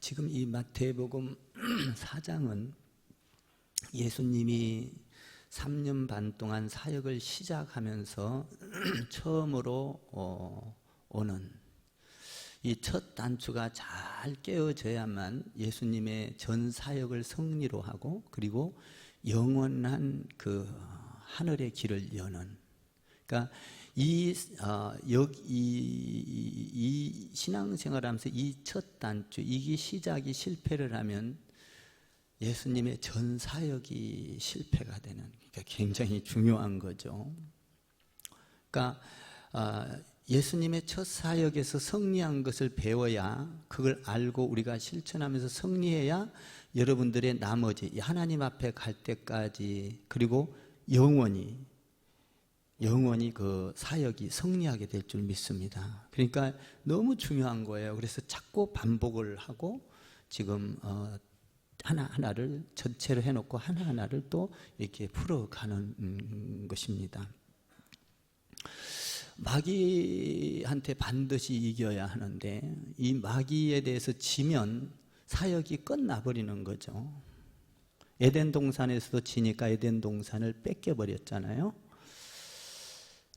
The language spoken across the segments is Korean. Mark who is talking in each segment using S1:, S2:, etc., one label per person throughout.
S1: 지금 이 마태복음 4장은 예수님이 3년 반 동안 사역을 시작하면서 처음으로 오는 이 첫 단추가 잘 깨어져야만 예수님의 전 사역을 승리로 하고, 그리고 영원한 그 하늘의 길을 여는, 그러니까 이 신앙생활하면서 이 첫 단추, 이게 시작이 실패를 하면 예수님의 전 사역이 실패가 되는, 그러니까 굉장히 중요한 거죠. 그러니까 예수님의 첫 사역에서 승리한 것을 배워야, 그걸 알고 우리가 실천하면서 승리해야 여러분들의 나머지 하나님 앞에 갈 때까지, 그리고 영원히 그 사역이 승리하게 될 줄 믿습니다. 그러니까 너무 중요한 거예요. 그래서 자꾸 반복을 하고 지금 하나하나를 전체로 해놓고 하나하나를 또 이렇게 풀어가는 것입니다. 마귀한테 반드시 이겨야 하는데, 이 마귀에 대해서 지면 사역이 끝나버리는 거죠. 에덴 동산에서도 지니까 에덴 동산을 뺏겨버렸잖아요.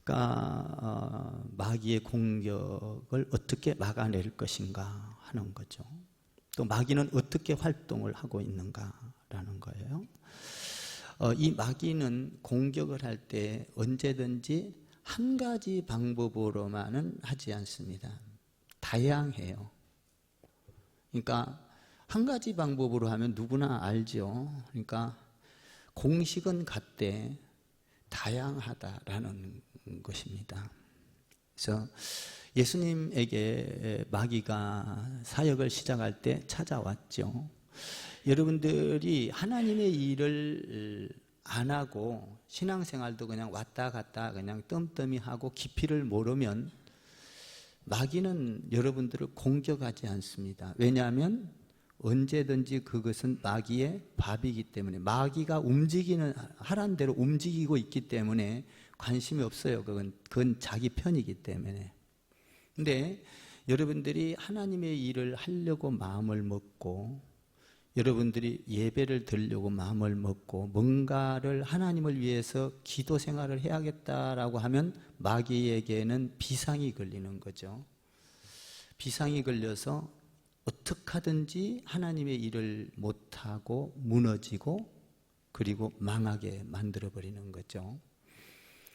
S1: 그러니까 마귀의 공격을 어떻게 막아낼 것인가 하는 거죠. 또 마귀는 어떻게 활동을 하고 있는가라는 거예요. 이 마귀는 공격을 할 때 언제든지 한 가지 방법으로만은 하지 않습니다. 다양해요. 그러니까 한 가지 방법으로 하면 누구나 알죠. 그러니까 공식은 같되 다양하다라는 것입니다. 그래서 예수님에게 마귀가 사역을 시작할 때 찾아왔죠. 여러분들이 하나님의 일을 안 하고 신앙생활도 그냥 왔다 갔다 그냥 뜸뜸이 하고 깊이를 모르면 마귀는 여러분들을 공격하지 않습니다. 왜냐하면 언제든지 그것은 마귀의 밥이기 때문에, 마귀가 하라는 대로 움직이고 있기 때문에 관심이 없어요. 그건 자기 편이기 때문에. 근데 여러분들이 하나님의 일을 하려고 마음을 먹고, 여러분들이 예배를 드리려고 마음을 먹고, 뭔가를 하나님을 위해서 기도 생활을 해야겠다라고 하면 마귀에게는 비상이 걸리는 거죠. 비상이 걸려서 어떻게 하든지 하나님의 일을 못하고 무너지고 그리고 망하게 만들어버리는 거죠.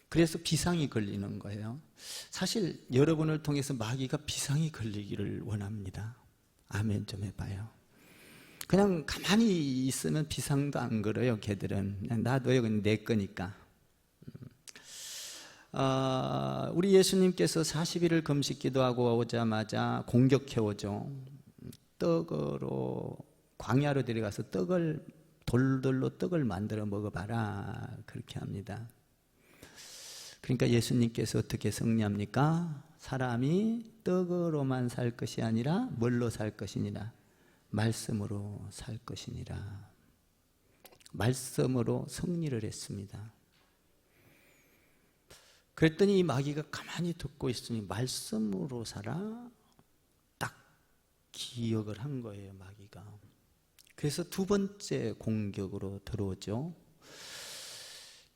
S1: 그래서 비상이 걸리는 거예요. 사실 여러분을 통해서 마귀가 비상이 걸리기를 원합니다. 아멘 좀 해봐요. 그냥 가만히 있으면 비상도 안 걸어요. 걔들은 그냥 놔둬요. 그냥 내 거니까. 우리 예수님께서 40일을 금식 기도하고 오자마자 공격해오죠. 떡으로 광야로 데려가서 돌들로 떡을 만들어 먹어봐라, 그렇게 합니다. 그러니까 예수님께서 어떻게 승리합니까? 사람이 떡으로만 살 것이 아니라 뭘로 살 것이니라? 말씀으로 살 것이니라. 말씀으로 승리를 했습니다. 그랬더니 이 마귀가 가만히 듣고 있으니 말씀으로 살아? 딱 기억을 한 거예요, 마귀가. 그래서 두 번째 공격으로 들어오죠.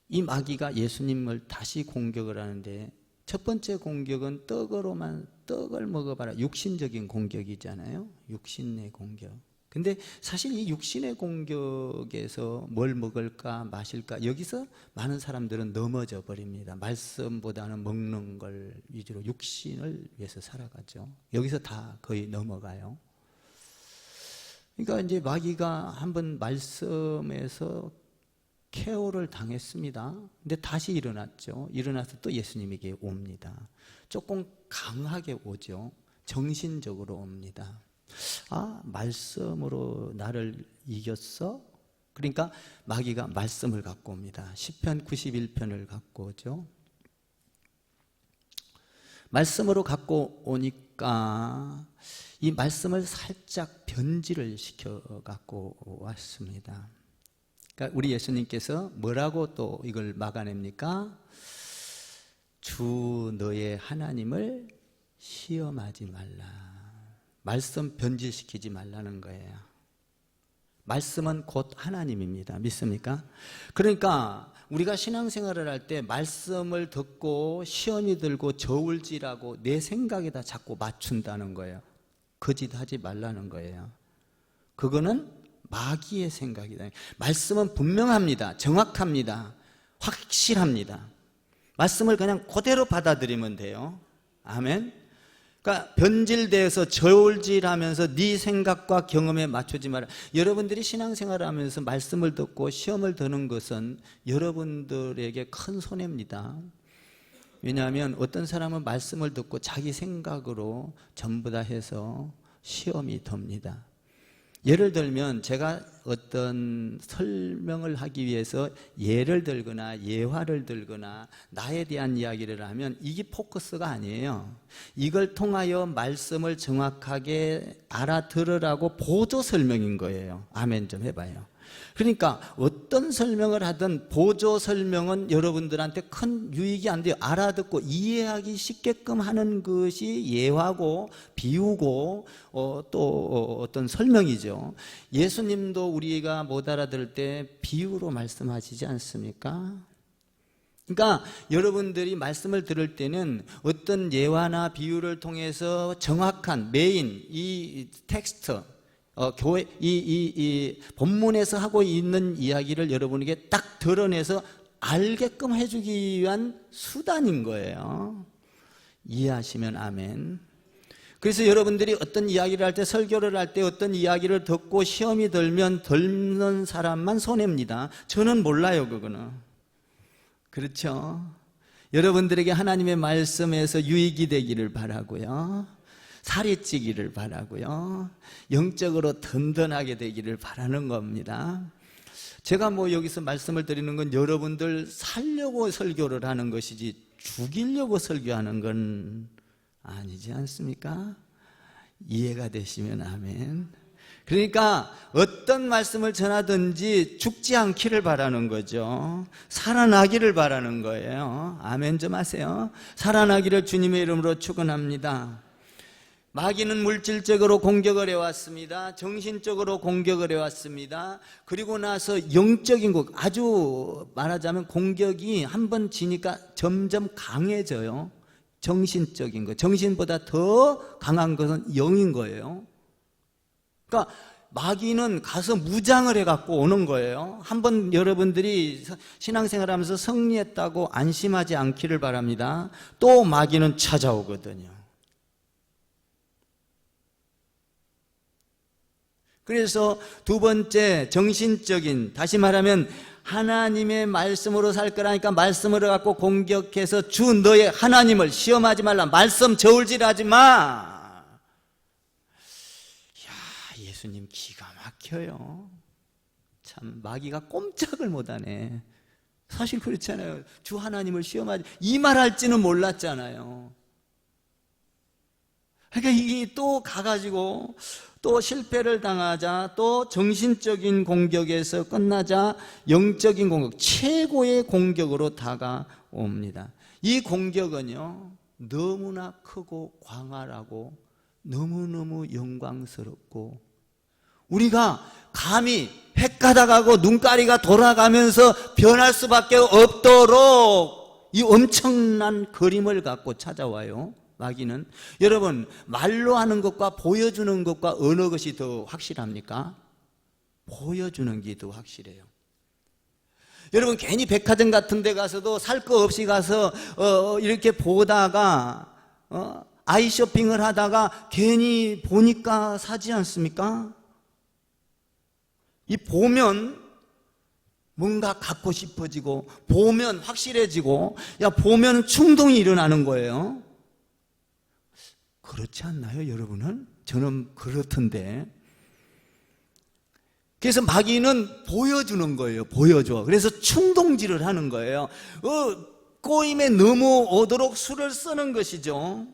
S1: 이 마귀가 예수님을 다시 공격을 하는데, 첫 번째 공격은 떡을 먹어봐라, 육신적인 공격이잖아요. 육신의 공격. 근데 사실 이 육신의 공격에서 뭘 먹을까 마실까, 여기서 많은 사람들은 넘어져 버립니다. 말씀보다는 먹는 걸 위주로 육신을 위해서 살아가죠. 여기서 다 거의 넘어가요. 그러니까 이제 마귀가 한번 말씀에서 KO를 당했습니다. 근데 다시 일어났죠. 일어나서 또 예수님에게 옵니다. 조금 강하게 오죠. 정신적으로 옵니다. 말씀으로 나를 이겼어? 그러니까 마귀가 말씀을 갖고 옵니다. 시편 91편을 갖고 오죠. 말씀으로 갖고 오니까 이 말씀을 살짝 변질을 시켜 갖고 왔습니다. 그러니까 우리 예수님께서 뭐라고 또 이걸 막아냅니까? 주 너의 하나님을 시험하지 말라. 말씀 변질시키지 말라는 거예요. 말씀은 곧 하나님입니다. 믿습니까? 그러니까 우리가 신앙생활을 할 때 말씀을 듣고 시험이 들고 저울질하고 내 생각에다 자꾸 맞춘다는 거예요. 거짓하지 말라는 거예요. 그거는 마귀의 생각이다. 말씀은 분명합니다. 정확합니다. 확실합니다. 말씀을 그냥 그대로 받아들이면 돼요. 아멘. 그러니까 변질돼서 저울질하면서 네 생각과 경험에 맞추지 마라. 여러분들이 신앙생활을 하면서 말씀을 듣고 시험을 드는 것은 여러분들에게 큰 손해입니다. 왜냐하면 어떤 사람은 말씀을 듣고 자기 생각으로 전부 다 해서 시험이 듭니다. 예를 들면 제가 어떤 설명을 하기 위해서 예를 들거나 예화를 들거나 나에 대한 이야기를 하면 이게 포커스가 아니에요. 이걸 통하여 말씀을 정확하게 알아들으라고 보조 설명인 거예요. 아멘 좀 해봐요. 그러니까 어떤 설명을 하든 보조 설명은 여러분들한테 큰 유익이 안 돼요. 알아듣고 이해하기 쉽게끔 하는 것이 예화고 비유고 또 어떤 설명이죠. 예수님도 우리가 못 알아들을 때 비유로 말씀하시지 않습니까? 그러니까 여러분들이 말씀을 들을 때는 어떤 예화나 비유를 통해서 정확한 메인 이 텍스트 교회 이 본문에서 하고 있는 이야기를 여러분에게 딱 드러내서 알게끔 해주기 위한 수단인 거예요. 이해하시면 아멘. 그래서 여러분들이 어떤 이야기를 할 때, 설교를 할 때 어떤 이야기를 듣고 시험이 들면 듣는 사람만 손해입니다. 저는 몰라요, 그거는. 그렇죠? 여러분들에게 하나님의 말씀에서 유익이 되기를 바라고요. 살이 찌기를 바라고요. 영적으로 든든하게 되기를 바라는 겁니다. 제가 여기서 말씀을 드리는 건 여러분들 살려고 설교를 하는 것이지 죽이려고 설교하는 건 아니지 않습니까? 이해가 되시면 아멘. 그러니까 어떤 말씀을 전하든지 죽지 않기를 바라는 거죠. 살아나기를 바라는 거예요. 아멘 좀 하세요. 살아나기를 주님의 이름으로 축원합니다. 마귀는 물질적으로 공격을 해왔습니다. 정신적으로 공격을 해왔습니다. 그리고 나서 영적인 것, 아주 말하자면 공격이 한번 지니까 점점 강해져요. 정신적인 것, 정신보다 더 강한 것은 영인 거예요. 그러니까 마귀는 가서 무장을 해갖고 오는 거예요. 한번 여러분들이 신앙생활하면서 승리했다고 안심하지 않기를 바랍니다. 또 마귀는 찾아오거든요. 그래서 두 번째 정신적인, 다시 말하면 하나님의 말씀으로 살 거라니까 말씀을 갖고 공격해서 주 너의 하나님을 시험하지 말라. 말씀 저울질하지 마. 야, 예수님 기가 막혀요. 참 마귀가 꼼짝을 못하네. 사실 그렇잖아요. 주 하나님을 시험하지, 이 말 할지는 몰랐잖아요. 그러니까 이게 또 가가지고 또 실패를 당하자, 또 정신적인 공격에서 끝나자 영적인 공격, 최고의 공격으로 다가옵니다. 이 공격은요 너무나 크고 광활하고 너무너무 영광스럽고 우리가 감히 헷가닥하고 눈가리가 돌아가면서 변할 수밖에 없도록 이 엄청난 그림을 갖고 찾아와요. 마귀는. 여러분, 말로 하는 것과 보여주는 것과 어느 것이 더 확실합니까? 보여주는 게 더 확실해요. 여러분, 괜히 백화점 같은 데 가서도 살 거 없이 가서 이렇게 보다가 아이 쇼핑을 하다가 괜히 보니까 사지 않습니까? 이 보면 뭔가 갖고 싶어지고, 보면 확실해지고, 보면 충동이 일어나는 거예요. 그렇지 않나요, 여러분은? 저는 그렇던데. 그래서 마귀는 보여주는 거예요. 보여줘. 그래서 충동질을 하는 거예요. 꼬임에 넘어오도록 수를 쓰는 것이죠.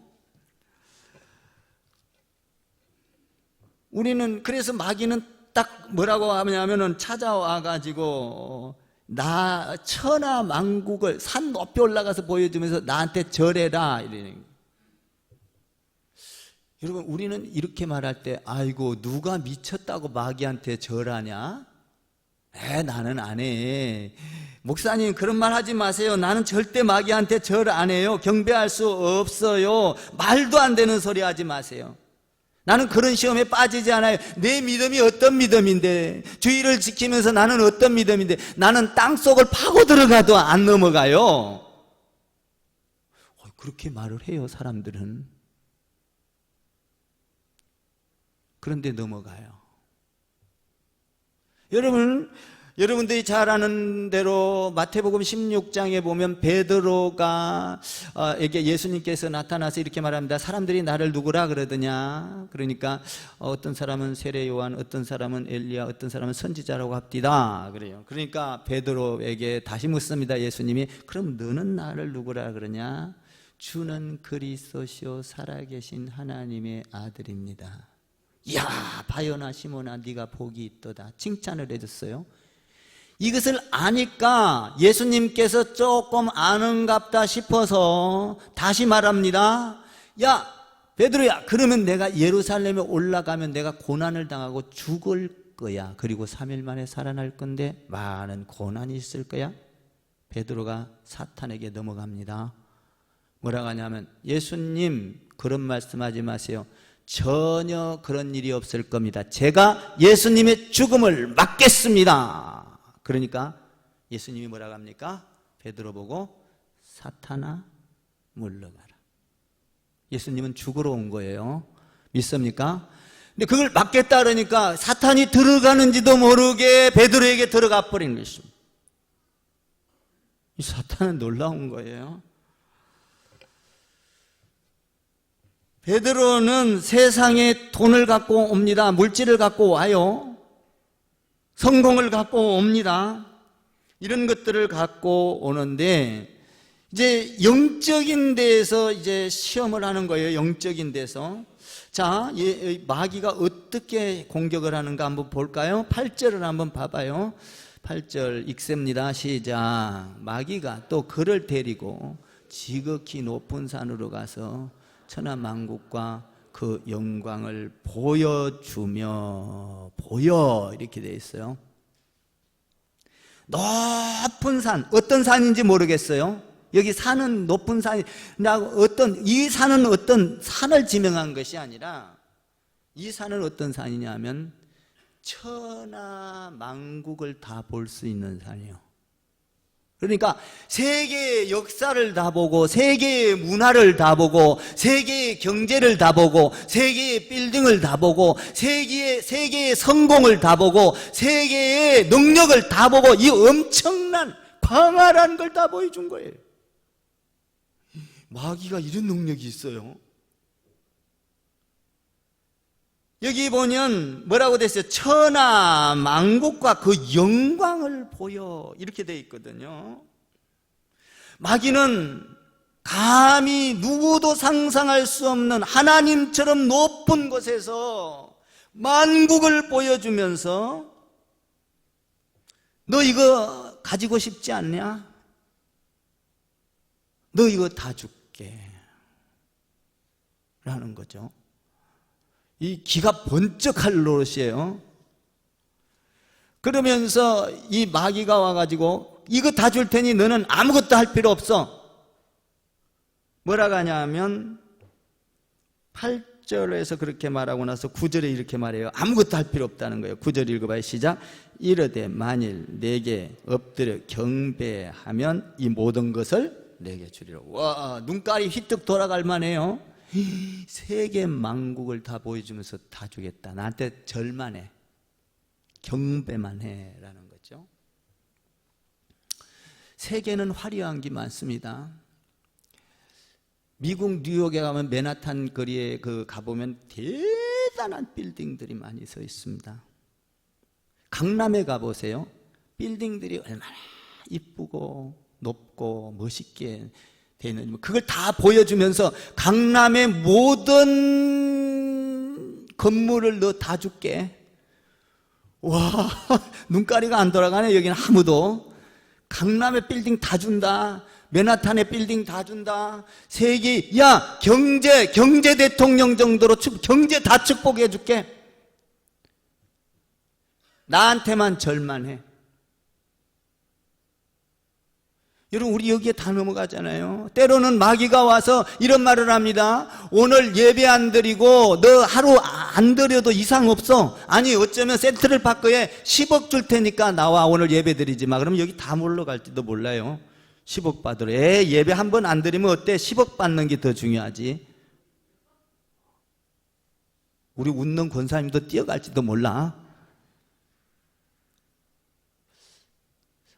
S1: 우리는 그래서 마귀는 딱 뭐라고 하냐면은 찾아와가지고 나 천하 만국을 산 높이 올라가서 보여주면서 나한테 절해라 이러는 거예요. 여러분, 우리는 이렇게 말할 때 아이고 누가 미쳤다고 마귀한테 절하냐? 나는 안 해. 목사님 그런 말 하지 마세요. 나는 절대 마귀한테 절 안 해요. 경배할 수 없어요. 말도 안 되는 소리 하지 마세요. 나는 그런 시험에 빠지지 않아요. 내 믿음이 어떤 믿음인데, 주의를 지키면서 나는 어떤 믿음인데, 나는 땅속을 파고 들어가도 안 넘어가요. 그렇게 말을 해요, 사람들은. 그런데 넘어가요. 여러분들이 잘 아는 대로 마태복음 16장에 보면 베드로가 에게 예수님께서 나타나서 이렇게 말합니다. 사람들이 나를 누구라 그러더냐? 그러니까 어떤 사람은 세례 요한, 어떤 사람은 엘리야, 어떤 사람은 선지자라고 합디다 그래요. 그러니까 베드로에게 다시 묻습니다. 예수님이 그럼 너는 나를 누구라 그러냐? 주는 그리스도시요 살아계신 하나님의 아들입니다. 야, 바요나 시몬아 네가 복이 있도다. 칭찬을 해줬어요. 이것을 아니까 예수님께서 조금 아는갑다 싶어서 다시 말합니다. 야, 베드로야, 그러면 내가 예루살렘에 올라가면 내가 고난을 당하고 죽을 거야. 그리고 3일 만에 살아날 건데 많은 고난이 있을 거야. 베드로가 사탄에게 넘어갑니다. 뭐라고 하냐면, 예수님 그런 말씀하지 마세요. 전혀 그런 일이 없을 겁니다. 제가 예수님의 죽음을 막겠습니다. 그러니까 예수님이 뭐라고 합니까? 베드로 보고 사탄아 물러가라. 예수님은 죽으러 온 거예요. 믿습니까? 근데 그걸 막겠다 그러니까 사탄이 들어가는지도 모르게 베드로에게 들어가 버린 것입니다. 이 사탄은 놀라운 거예요. 베드로는 세상에 돈을 갖고 옵니다. 물질을 갖고 와요. 성공을 갖고 옵니다. 이런 것들을 갖고 오는데 이제 영적인 데에서 이제 시험을 하는 거예요. 영적인 데서. 자, 마귀가 어떻게 공격을 하는가 한번 볼까요? 8절을 한번 봐봐요. 8절 읽습니다. 시작. 마귀가 또 그를 데리고 지극히 높은 산으로 가서 천하만국과 그 영광을 보여주며 이렇게 되어 있어요. 높은 산, 어떤 산인지 모르겠어요. 여기 산은 높은 산이, 이 산은 어떤 산을 지명한 것이 아니라 이 산은 어떤 산이냐 하면 천하만국을 다 볼 수 있는 산이에요. 그러니까 세계의 역사를 다 보고, 세계의 문화를 다 보고, 세계의 경제를 다 보고, 세계의 빌딩을 다 보고, 세계의 성공을 다 보고, 세계의 능력을 다 보고, 이 엄청난 광활한 걸 다 보여준 거예요. 마귀가 이런 능력이 있어요. 여기 보면 뭐라고 돼 있어요? 천하만국과 그 영광을 보여, 이렇게 돼 있거든요. 마귀는 감히 누구도 상상할 수 없는 하나님처럼 높은 곳에서 만국을 보여주면서 너 이거 가지고 싶지 않냐? 너 이거 다 줄게 라는 거죠. 이 기가 번쩍할 노릇이에요. 그러면서 이 마귀가 와가지고 이거 다 줄 테니 너는 아무것도 할 필요 없어. 뭐라고 하냐면 8절에서 그렇게 말하고 나서 9절에 이렇게 말해요. 아무것도 할 필요 없다는 거예요. 9절 읽어봐요. 시작. 이르되 만일 내게 엎드려 경배하면 이 모든 것을 내게 주리라. 와, 눈깔이 휘떡 돌아갈 만해요. 세계 만국을 다 보여주면서 다 주겠다. 나한테 절만 해, 경배만 해라는 거죠. 세계는 화려한 게 많습니다. 미국 뉴욕에 가면 맨하탄 거리에 가보면 대단한 빌딩들이 많이 서 있습니다. 강남에 가보세요. 빌딩들이 얼마나 이쁘고 높고 멋있게 되는, 그걸 다 보여주면서 강남의 모든 건물을 너 다 줄게. 와, 눈가리가 안 돌아가네. 여기는 아무도. 강남의 빌딩 다 준다. 맨하탄의 빌딩 다 준다. 세계, 야, 경제 대통령 정도로 경제 다 축복해 줄게. 나한테만 절만해. 여러분, 우리 여기에 다 넘어가잖아요. 때로는 마귀가 와서 이런 말을 합니다. 오늘 예배 안 드리고 너 하루 안 드려도 이상 없어. 아니, 어쩌면 센트럴파크에 10억 줄 테니까 나와. 오늘 예배 드리지 마. 그러면 여기 다 몰러갈지도 몰라요. 10억 받으러. 예배 한 번 안 드리면 어때? 10억 받는 게 더 중요하지. 우리 웃는 권사님도 뛰어갈지도 몰라.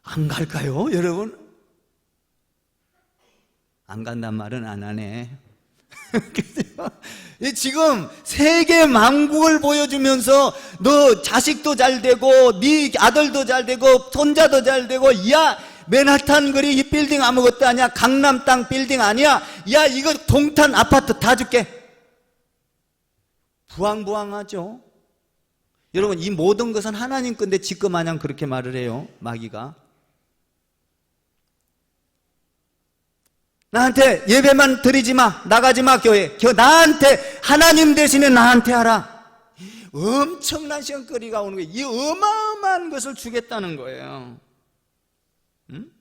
S1: 안 갈까요, 여러분? 안 간단 말은 안 하네. 지금 세계 만국을 보여주면서 너 자식도 잘 되고 네 아들도 잘 되고 손자도 잘 되고, 야, 맨하탄 거리 이 빌딩 아무것도 아니야. 강남 땅 빌딩 아니야. 야, 이거 동탄 아파트 다 줄게. 부황부황하죠. 여러분, 이 모든 것은 하나님 건데 지금 마냥 그렇게 말을 해요, 마귀가. 나한테 예배만 드리지 마, 나가지 마, 교회. 나한테, 하나님 대신에 나한테 하라. 엄청난 시험거리가 오는 거예요. 이 어마어마한 것을 주겠다는 거예요. 응?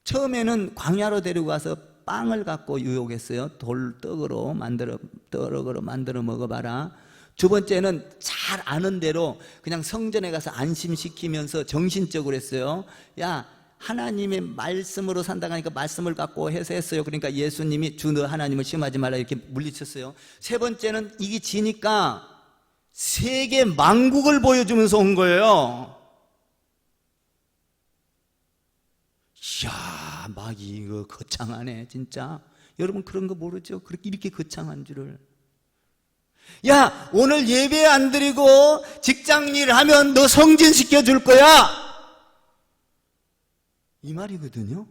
S1: 처음에는 광야로 데리고 가서 빵을 갖고 유혹했어요. 떡으로 만들어 먹어봐라. 두 번째는 잘 아는 대로 그냥 성전에 가서 안심시키면서 정신적으로 했어요. 야, 하나님의 말씀으로 산다고 하니까 말씀을 갖고 해서 했어요. 그러니까 예수님이 주 너 하나님을 시험하지 말라 이렇게 물리쳤어요. 세 번째는 이게 지니까 세계 만국을 보여주면서 온 거예요. 이야, 마귀 이거 거창하네 진짜. 여러분 그런 거 모르죠? 그렇게 이렇게 거창한 줄을. 야, 오늘 예배 안 드리고 직장일 하면 너 성진시켜 줄 거야, 이 말이거든요.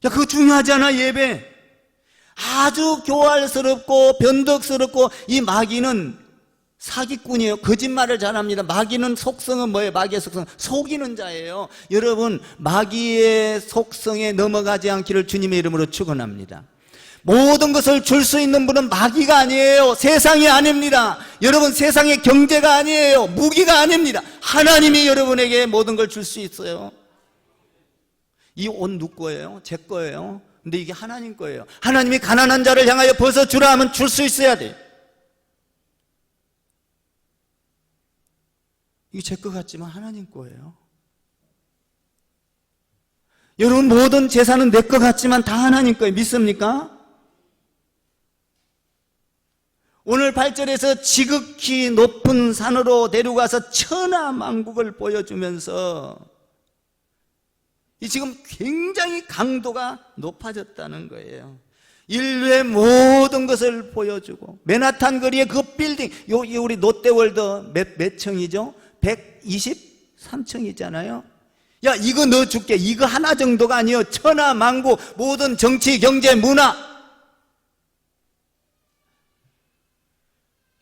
S1: 야, 그거 중요하지 않아? 예배 아주 교활스럽고 변덕스럽고, 이 마귀는 사기꾼이에요. 거짓말을 잘합니다. 마귀는 속성은 뭐예요? 마귀의 속성, 속이는 자예요. 여러분, 마귀의 속성에 넘어가지 않기를 주님의 이름으로 축원합니다. 모든 것을 줄 수 있는 분은 마귀가 아니에요. 세상이 아닙니다. 여러분, 세상의 경제가 아니에요. 무기가 아닙니다. 하나님이 여러분에게 모든 걸 줄 수 있어요. 이 옷 누구 거예요? 제 거예요. 근데 이게 하나님 거예요. 하나님이 가난한 자를 향하여 벗어주라 하면 줄 수 있어야 돼. 이게 제 거 같지만 하나님 거예요. 여러분, 모든 재산은 내 거 같지만 다 하나님 거예요. 믿습니까? 오늘 8절에서 지극히 높은 산으로 데려가서 천하만국을 보여주면서 이 지금 굉장히 강도가 높아졌다는 거예요. 인류의 모든 것을 보여주고, 맨하탄 거리의 그 빌딩, 우리 롯데월드 몇 층이죠? 123층이잖아요. 야, 이거 너 줄게. 이거 하나 정도가 아니에요. 천하만국, 모든 정치, 경제, 문화.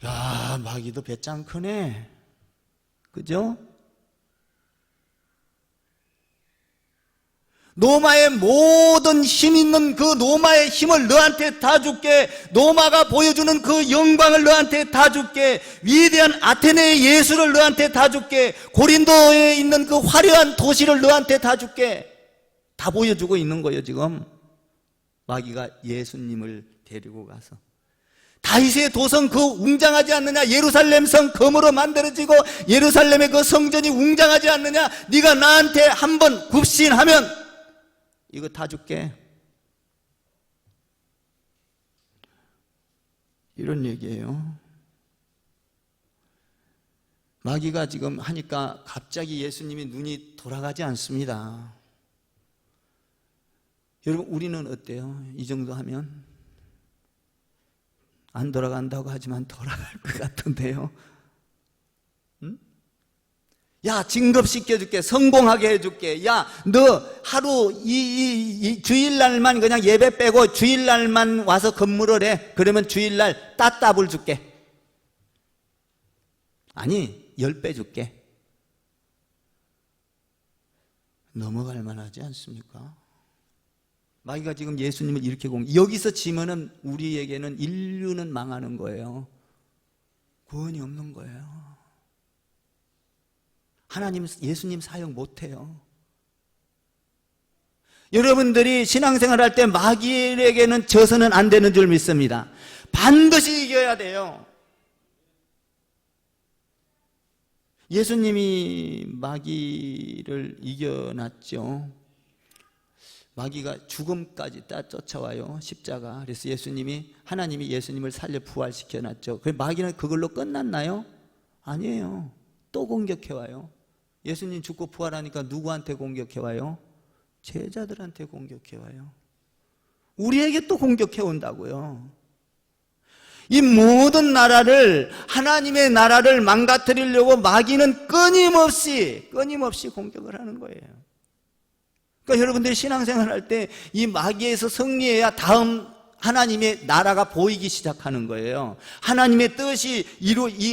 S1: 야, 마귀도 배짱 크네. 그죠? 노마의 모든 힘 있는 그 노마의 힘을 너한테 다 줄게. 노마가 보여주는 그 영광을 너한테 다 줄게. 위대한 아테네의 예술을 너한테 다 줄게. 고린도에 있는 그 화려한 도시를 너한테 다 줄게. 다 보여주고 있는 거예요 지금. 마귀가 예수님을 데리고 가서. 다윗의 도성 그 웅장하지 않느냐? 예루살렘 성 금으로 만들어지고 예루살렘의 그 성전이 웅장하지 않느냐? 네가 나한테 한번 굽신하면 이거 다 줄게. 이런 얘기예요. 마귀가 지금 하니까 갑자기 예수님이 눈이 돌아가지 않습니다. 여러분, 우리는 어때요? 이 정도 하면 안 돌아간다고 하지만 돌아갈 것 같은데요. 응? 야, 진급시켜줄게. 성공하게 해줄게. 야, 너 하루 이 주일날만 그냥 예배 빼고 주일날만 와서 근무를 해. 그러면 주일날 따따블 줄게. 아니, 10배 줄게. 넘어갈 만하지 않습니까? 마귀가 지금 예수님을 이렇게 여기서 지면은 우리에게는 인류는 망하는 거예요. 구원이 없는 거예요. 하나님, 예수님 사역 못해요. 여러분들이 신앙생활 할 때 마귀에게는 져서는 안 되는 줄 믿습니다. 반드시 이겨야 돼요. 예수님이 마귀를 이겨놨죠. 마귀가 죽음까지 쫓아와요, 십자가. 그래서 하나님이 예수님을 살려 부활시켜놨죠. 마귀는 그걸로 끝났나요? 아니에요. 또 공격해와요. 예수님 죽고 부활하니까 누구한테 공격해와요? 제자들한테 공격해와요. 우리에게 또 공격해온다고요. 이 모든 나라를, 하나님의 나라를 망가뜨리려고 마귀는 끊임없이 공격을 하는 거예요. 그러니까 여러분들이 신앙생활 할 때 이 마귀에서 승리해야 다음 하나님의 나라가 보이기 시작하는 거예요. 하나님의 뜻이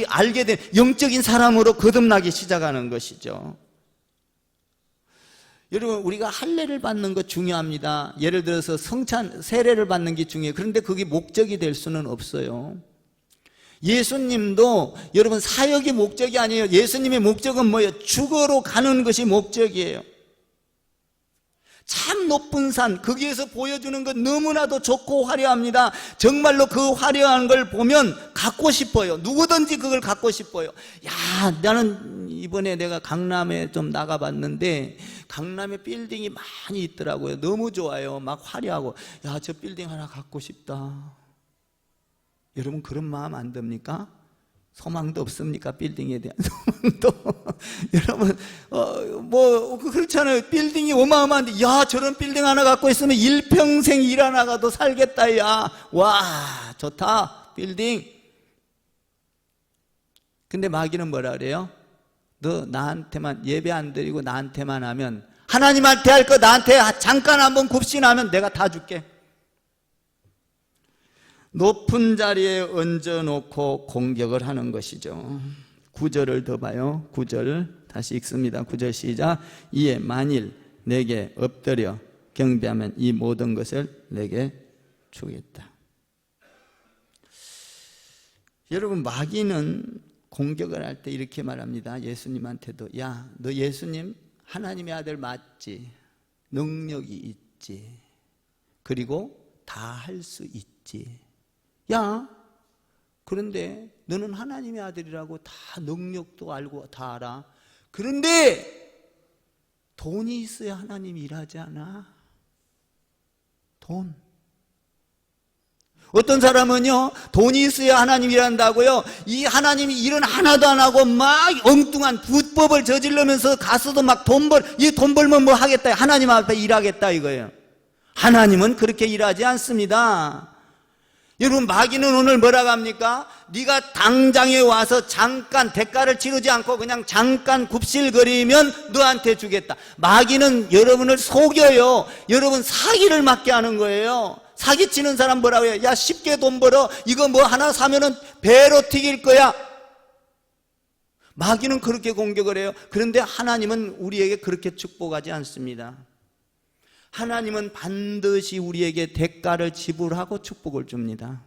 S1: 알게 된 영적인 사람으로 거듭나기 시작하는 것이죠. 여러분, 우리가 할례를 받는 것 중요합니다. 예를 들어서 세례를 받는 게 중요해요. 그런데 그게 목적이 될 수는 없어요. 예수님도 여러분 사역이 목적이 아니에요. 예수님의 목적은 뭐예요? 죽어로 가는 것이 목적이에요. 참 높은 산, 거기에서 보여주는 것 너무나도 좋고 화려합니다. 정말로 그 화려한 걸 보면 갖고 싶어요. 누구든지 그걸 갖고 싶어요. 야, 나는 이번에 내가 강남에 좀 나가봤는데 강남에 빌딩이 많이 있더라고요. 너무 좋아요. 막 화려하고. 야, 저 빌딩 하나 갖고 싶다. 여러분 그런 마음 안 듭니까? 소망도 없습니까? 빌딩에 대한 소망도. 여러분, 그렇잖아요. 빌딩이 어마어마한데, 야, 저런 빌딩 하나 갖고 있으면 일평생 일 안 하고도 살겠다, 야. 와, 좋다, 빌딩. 근데 마귀는 뭐라 그래요? 너 나한테만, 예배 안 드리고 나한테만 하면, 하나님한테 할 거 나한테 잠깐 한번 굽신하면 내가 다 줄게. 높은 자리에 얹어놓고 공격을 하는 것이죠. 9절을 더 봐요. 9절 다시 읽습니다. 9절 시작. 이에 만일 내게 엎드려 경배하면 이 모든 것을 내게 주겠다. 여러분, 마귀는 공격을 할 때 이렇게 말합니다. 예수님한테도, 야, 너 예수님 하나님의 아들 맞지? 능력이 있지. 그리고 다 할 수 있지. 야, 그런데 너는 하나님의 아들이라고 다 능력도 알고 다 알아. 그런데 돈이 있어야 하나님이 일하지 않아? 돈. 어떤 사람은요, 돈이 있어야 하나님이 일한다고요. 이 하나님이 일은 하나도 안 하고 막 엉뚱한 불법을 저지르면서 가서도 막 이 돈 벌면 뭐 하겠다. 하나님 앞에 일하겠다 이거예요. 하나님은 그렇게 일하지 않습니다. 여러분, 마귀는 오늘 뭐라고 합니까? 네가 당장에 와서 잠깐 대가를 치르지 않고 그냥 잠깐 굽실거리면 너한테 주겠다. 마귀는 여러분을 속여요. 여러분 사기를 맞게 하는 거예요. 사기치는 사람 뭐라고 해요? 야, 쉽게 돈 벌어. 이거 뭐 하나 사면은 배로 튀길 거야. 마귀는 그렇게 공격을 해요. 그런데 하나님은 우리에게 그렇게 축복하지 않습니다. 하나님은 반드시 우리에게 대가를 지불하고 축복을 줍니다.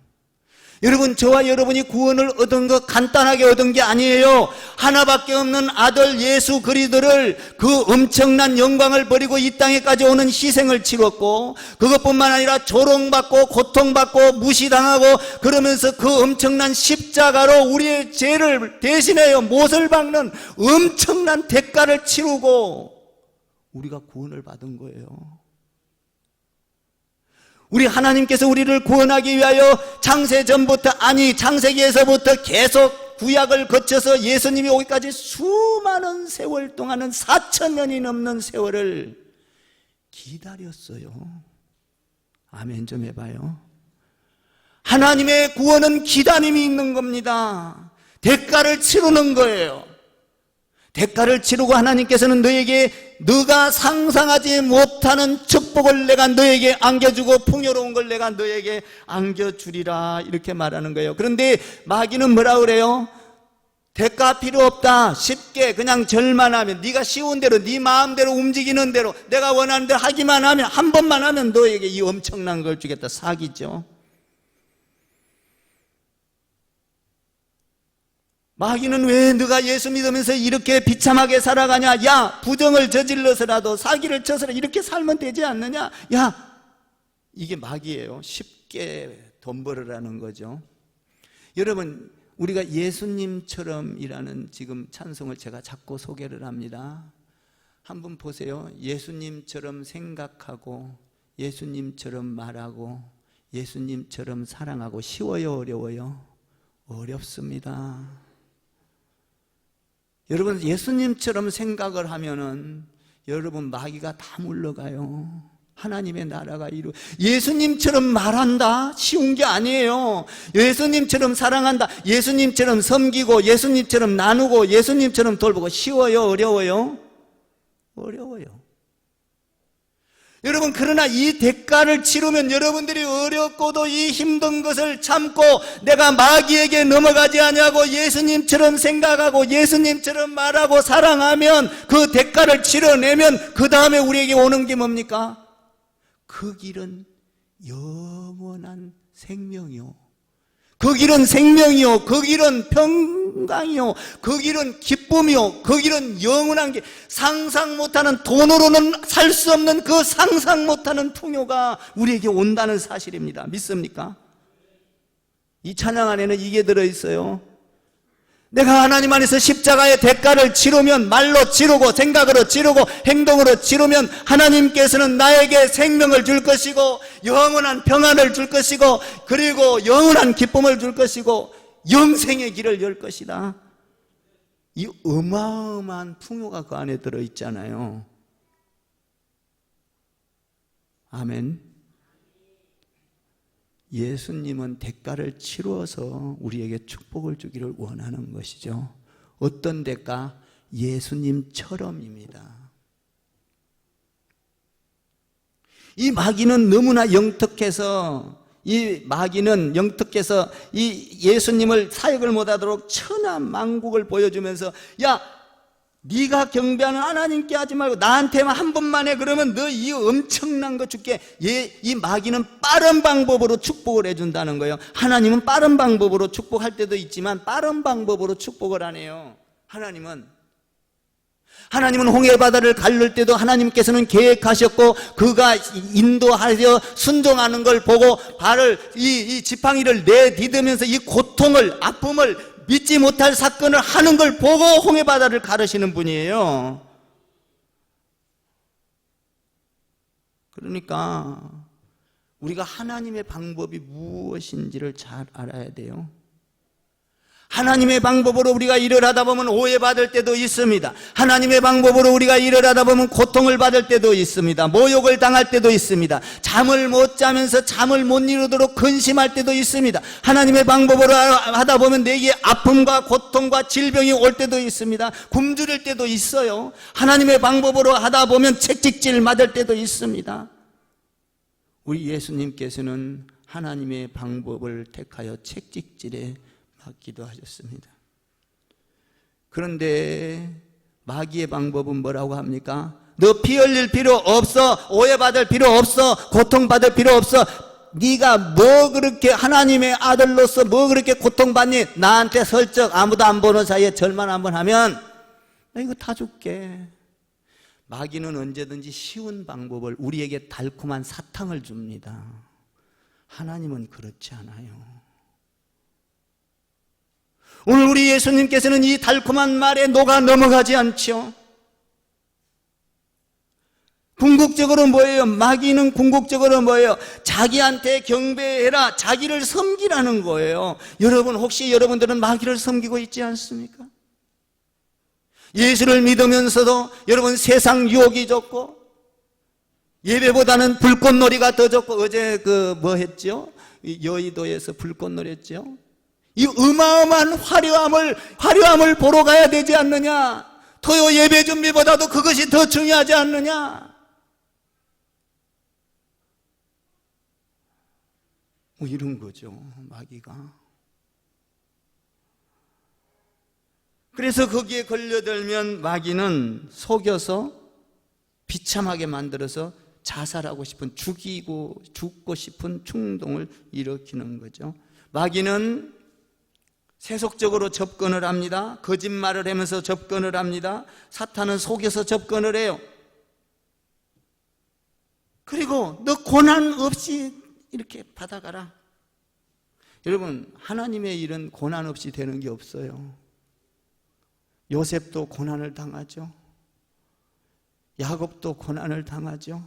S1: 여러분, 저와 여러분이 구원을 얻은 것 간단하게 얻은 게 아니에요. 하나밖에 없는 아들 예수 그리스도를 그 엄청난 영광을 버리고 이 땅에까지 오는 희생을 치렀고, 그것뿐만 아니라 조롱받고 고통받고 무시당하고 그러면서 그 엄청난 십자가로 우리의 죄를 대신해요. 못을 박는 엄청난 대가를 치르고 우리가 구원을 받은 거예요. 우리 하나님께서 우리를 구원하기 위하여 창세기에서부터 계속 구약을 거쳐서 예수님이 오기까지 수많은 세월 동안은 4,000년이 넘는 세월을 기다렸어요. 아멘 좀 해봐요. 하나님의 구원은 기다림이 있는 겁니다. 대가를 치르는 거예요. 대가를 치르고 하나님께서는 너가 상상하지 못하는 축복을 내가 너에게 안겨주고 풍요로운 걸 내가 너에게 안겨주리라 이렇게 말하는 거예요. 그런데 마귀는 뭐라 그래요? 대가 필요 없다. 쉽게 그냥 절만 하면, 네가 쉬운 대로 네 마음대로 움직이는 대로 내가 원하는 대로 하기만 하면, 한 번만 하면 너에게 이 엄청난 걸 주겠다. 사기죠. 마귀는 왜 네가 예수 믿으면서 이렇게 비참하게 살아가냐? 야, 부정을 저질러서라도 사기를 쳐서 이렇게 살면 되지 않느냐? 야, 이게 마귀예요. 쉽게 돈 벌으라는 거죠. 여러분, 우리가 예수님처럼이라는 지금 찬송을 제가 자꾸 소개를 합니다. 한번 보세요. 예수님처럼 생각하고, 예수님처럼 말하고, 예수님처럼 사랑하고. 쉬워요, 어려워요? 어렵습니다. 여러분, 예수님처럼 생각을 하면은 여러분 마귀가 다 물러가요. 하나님의 나라가 예수님처럼 말한다? 쉬운 게 아니에요. 예수님처럼 사랑한다, 예수님처럼 섬기고, 예수님처럼 나누고, 예수님처럼 돌보고. 쉬워요, 어려워요? 어려워요. 여러분, 그러나 이 대가를 치르면 여러분들이 어렵고도 이 힘든 것을 참고 내가 마귀에게 넘어가지 않냐고 예수님처럼 생각하고 예수님처럼 말하고 사랑하면, 그 대가를 치러내면 그 다음에 우리에게 오는 게 뭡니까? 그 길은 영원한 생명이요, 그 길은 생명이요, 그 길은 평강이요, 그 길은 기쁨이요, 그 길은 영원한 게, 상상 못하는, 돈으로는 살 수 없는 그 상상 못하는 풍요가 우리에게 온다는 사실입니다. 믿습니까? 이 찬양 안에는 이게 들어있어요. 내가 하나님 안에서 십자가의 대가를 치르면, 말로 치르고 생각으로 치르고 행동으로 치르면 하나님께서는 나에게 생명을 줄 것이고, 영원한 평안을 줄 것이고, 그리고 영원한 기쁨을 줄 것이고, 영생의 길을 열 것이다. 이 어마어마한 풍요가 그 안에 들어있잖아요. 아멘. 예수님은 대가를 치루어서 우리에게 축복을 주기를 원하는 것이죠. 어떤 대가? 예수님처럼입니다. 이 마귀는 너무나 영특해서, 이 예수님을 사역을 못하도록 천하만국을 보여주면서, 야, 네가 경배하는 하나님께 하지 말고 나한테만 한 번만 해. 그러면 너 이 엄청난 거 줄게. 이 마귀는 빠른 방법으로 축복을 해준다는 거예요. 하나님은 빠른 방법으로 축복할 때도 있지만 빠른 방법으로 축복을 안 해요. 하나님은 홍해바다를 가를 때도 하나님께서는 계획하셨고, 그가 인도하여 순종하는 걸 보고 발을, 이 지팡이를 내디디면서 이 고통을, 아픔을, 믿지 못할 사건을 하는 걸 보고 홍해바다를 가르시는 분이에요. 그러니까 우리가 하나님의 방법이 무엇인지를 잘 알아야 돼요. 하나님의 방법으로 우리가 일을 하다 보면 오해받을 때도 있습니다. 하나님의 방법으로 우리가 일을 하다 보면 고통을 받을 때도 있습니다. 모욕을 당할 때도 있습니다. 잠을 못 자면서 잠을 못 이루도록 근심할 때도 있습니다. 하나님의 방법으로 하다 보면 내게 아픔과 고통과 질병이 올 때도 있습니다. 굶주릴 때도 있어요. 하나님의 방법으로 하다 보면 채찍질 맞을 때도 있습니다. 우리 예수님께서는 하나님의 방법을 택하여 채찍질에 맞기도 하셨습니다. 그런데 마귀의 방법은 뭐라고 합니까? 너 피 흘릴 필요 없어, 오해받을 필요 없어, 고통받을 필요 없어. 네가 뭐 그렇게 하나님의 아들로서 뭐 그렇게 고통받니? 나한테 설적 아무도 안 보는 사이에 절만 한번 하면 나 이거 다 줄게. 마귀는 언제든지 쉬운 방법을, 우리에게 달콤한 사탕을 줍니다. 하나님은 그렇지 않아요. 오늘 우리 예수님께서는 이 달콤한 말에 녹아 넘어가지 않죠. 궁극적으로 뭐예요? 마귀는 궁극적으로 뭐예요? 자기한테 경배해라, 자기를 섬기라는 거예요. 여러분, 혹시 여러분들은 마귀를 섬기고 있지 않습니까? 예수를 믿으면서도 여러분 세상 유혹이 좋고, 예배보다는 불꽃놀이가 더 좋고, 어제 뭐 했죠? 여의도에서 불꽃놀이 했죠? 이 어마어마한 화려함을 보러 가야 되지 않느냐? 토요 예배 준비보다도 그것이 더 중요하지 않느냐? 뭐 이런 거죠, 마귀가. 그래서 거기에 걸려들면 마귀는 속여서 비참하게 만들어서 자살하고 싶은, 죽고 싶은 충동을 일으키는 거죠. 마귀는 세속적으로 접근을 합니다. 거짓말을 하면서 접근을 합니다. 사탄은 속여서 접근을 해요. 그리고 너 고난 없이 이렇게 받아가라. 여러분, 하나님의 일은 고난 없이 되는 게 없어요. 요셉도 고난을 당하죠. 야곱도 고난을 당하죠.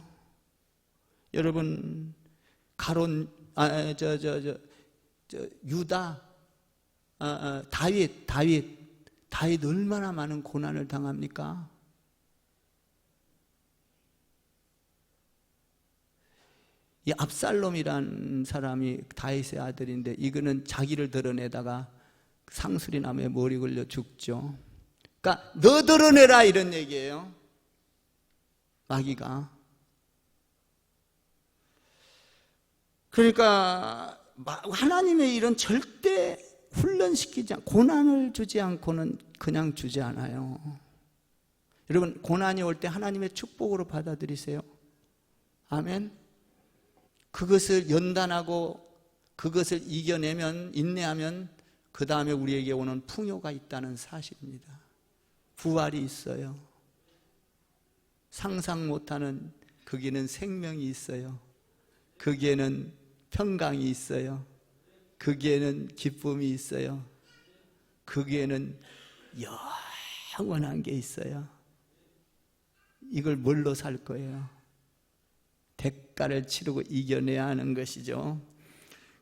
S1: 여러분, 유다, 다윗 얼마나 많은 고난을 당합니까? 이 압살롬이란 사람이 다윗의 아들인데, 이거는 자기를 드러내다가 상수리나무에 머리 걸려 죽죠. 그러니까 너 드러내라 이런 얘기예요, 마귀가. 그러니까 하나님의 일은 절대 훈련시키지 않고, 고난을 주지 않고는 그냥 주지 않아요. 여러분, 고난이 올 때 하나님의 축복으로 받아들이세요. 아멘. 그것을 연단하고 그것을 이겨내면, 인내하면 그 다음에 우리에게 오는 풍요가 있다는 사실입니다. 부활이 있어요. 상상 못하는, 거기에는 생명이 있어요. 거기에는 평강이 있어요. 거기에는 기쁨이 있어요. 거기에는 영원한 게 있어요. 이걸 뭘로 살 거예요? 대가를 치르고 이겨내야 하는 것이죠.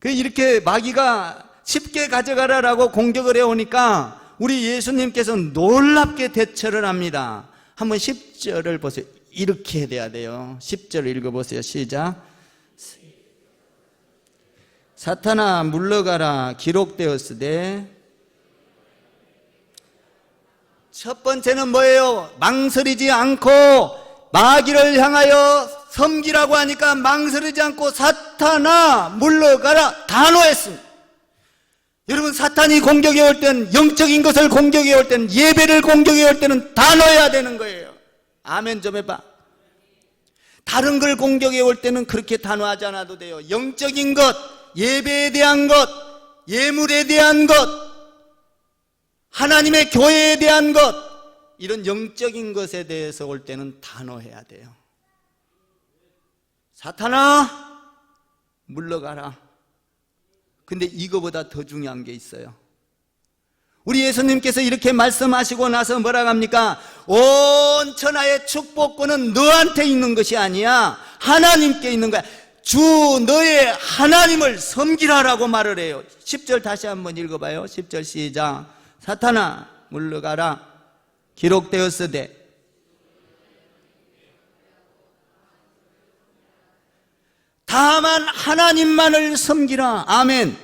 S1: 이렇게 마귀가 쉽게 가져가라라고 공격을 해오니까 우리 예수님께서 놀랍게 대처를 합니다. 한번 10절을 보세요. 이렇게 돼야 돼요. 10절 읽어보세요. 시작. 사탄아 물러가라, 기록되었으되. 첫 번째는 뭐예요? 망설이지 않고 마귀를 향하여 섬기라고 하니까 망설이지 않고 사탄아 물러가라 단호했습니다. 여러분, 사탄이 공격해 올 때는, 영적인 것을 공격해 올 때는, 예배를 공격해 올 때는 단호해야 되는 거예요. 아멘 좀 해봐. 다른 걸 공격해 올 때는 그렇게 단호하지 않아도 돼요. 영적인 것, 예배에 대한 것, 예물에 대한 것, 하나님의 교회에 대한 것, 이런 영적인 것에 대해서 올 때는 단호해야 돼요. 사탄아 물러가라. 근데 이거보다 더 중요한 게 있어요. 우리 예수님께서 이렇게 말씀하시고 나서 뭐라고 합니까? 온 천하의 축복권은 너한테 있는 것이 아니야, 하나님께 있는 거야. 주 너의 하나님을 섬기라라고 말을 해요. 10절 다시 한번 읽어봐요. 10절 시작. 사탄아 물러가라, 기록되었으되. 다만 하나님만을 섬기라. 아멘.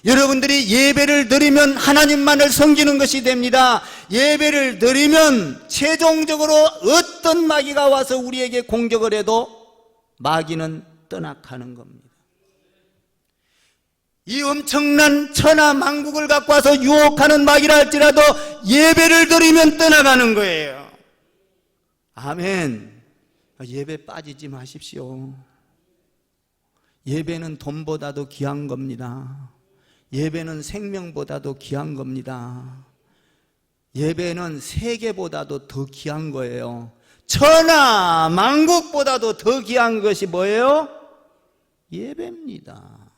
S1: 여러분들이 예배를 드리면 하나님만을 섬기는 것이 됩니다. 예배를 드리면 최종적으로 어떤 마귀가 와서 우리에게 공격을 해도 마귀는 떠나가는 겁니다. 이 엄청난 천하 만국을 갖고 와서 유혹하는 마귀라 할지라도 예배를 드리면 떠나가는 거예요. 아멘. 예배 빠지지 마십시오. 예배는 돈보다도 귀한 겁니다. 예배는 생명보다도 귀한 겁니다. 예배는 세계보다도 더 귀한 거예요. 천하 만국보다도 더 귀한 것이 뭐예요? 예배입니다.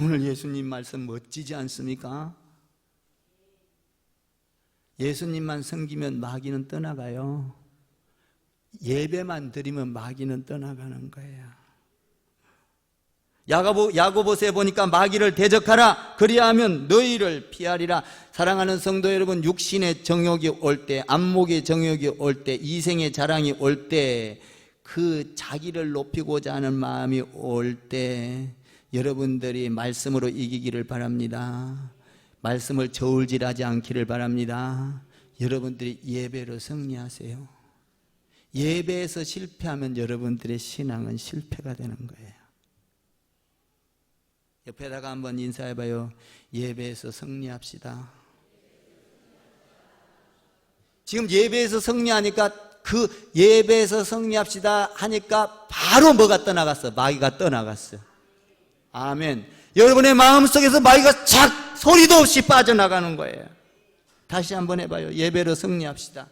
S1: 오늘 예수님 말씀 멋지지 않습니까? 예수님만 섬기면 마귀는 떠나가요. 예배만 드리면 마귀는 떠나가는 거예요. 야고보서에 보니까 마귀를 대적하라, 그리하면 너희를 피하리라. 사랑하는 성도 여러분, 육신의 정욕이 올 때, 안목의 정욕이 올 때, 이생의 자랑이 올 때, 그 자기를 높이고자 하는 마음이 올 때 여러분들이 말씀으로 이기기를 바랍니다. 말씀을 저울질하지 않기를 바랍니다. 여러분들이 예배로 승리하세요. 예배에서 실패하면 여러분들의 신앙은 실패가 되는 거예요. 옆에다가 한번 인사해봐요. 예배에서 승리합시다. 지금 예배에서 승리하니까 그 예배에서 승리합시다 하니까 바로 뭐가 떠나갔어? 마귀가 떠나갔어요. 아멘. 여러분의 마음속에서 마귀가 착 소리도 없이 빠져나가는 거예요. 다시 한번 해봐요. 예배로 승리합시다.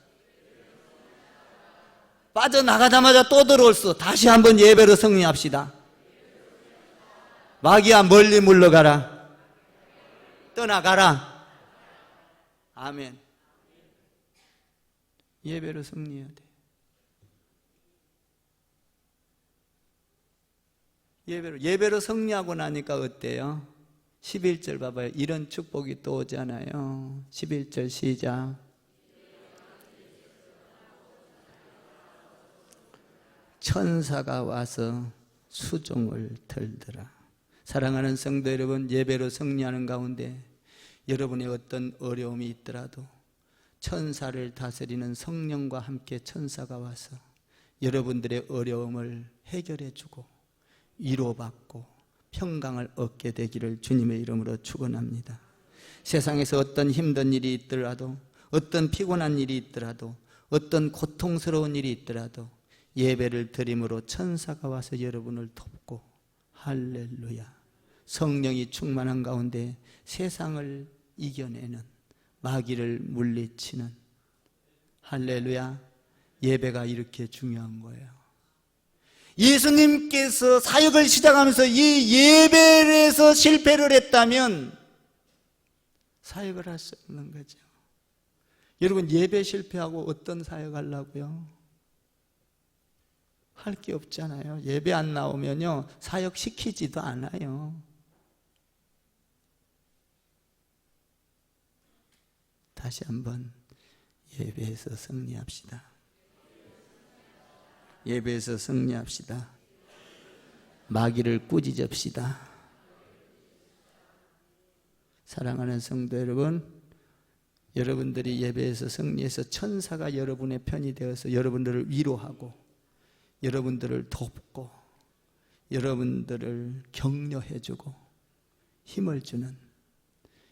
S1: 빠져나가자마자 또 들어올 수. 다시 한번 예배로 승리합시다. 마귀야 멀리 물러가라. 떠나가라. 아멘. 예배로 승리해야 돼. 예배로 승리하고 나니까 어때요? 11절 봐봐요. 이런 축복이 또 오잖아요. 11절 시작. 천사가 와서 수종을 들더라. 사랑하는 성도 여러분, 예배로 승리하는 가운데 여러분의 어떤 어려움이 있더라도 천사를 다스리는 성령과 함께 천사가 와서 여러분들의 어려움을 해결해 주고 위로받고 평강을 얻게 되기를 주님의 이름으로 축원합니다. 세상에서 어떤 힘든 일이 있더라도, 어떤 피곤한 일이 있더라도, 어떤 고통스러운 일이 있더라도 예배를 드림으로 천사가 와서 여러분을 돕고, 할렐루야, 성령이 충만한 가운데 세상을 이겨내는, 마귀를 물리치는, 할렐루야, 예배가 이렇게 중요한 거예요. 예수님께서 사역을 시작하면서 이 예배에서 실패를 했다면 사역을 할 수 없는 거죠. 여러분, 예배 실패하고 어떤 사역 하려고요? 할 게 없잖아요. 예배 안 나오면요, 사역 시키지도 않아요. 다시 한번 예배에서 승리합시다. 예배에서 승리합시다. 마귀를 꾸짖읍시다. 사랑하는 성도 여러분, 여러분들이 예배에서 승리해서 천사가 여러분의 편이 되어서 여러분들을 위로하고 여러분들을 돕고 여러분들을 격려해주고 힘을 주는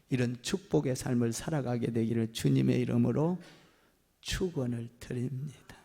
S1: 이런 축복의 삶을 살아가게 되기를 주님의 이름으로 축원을 드립니다.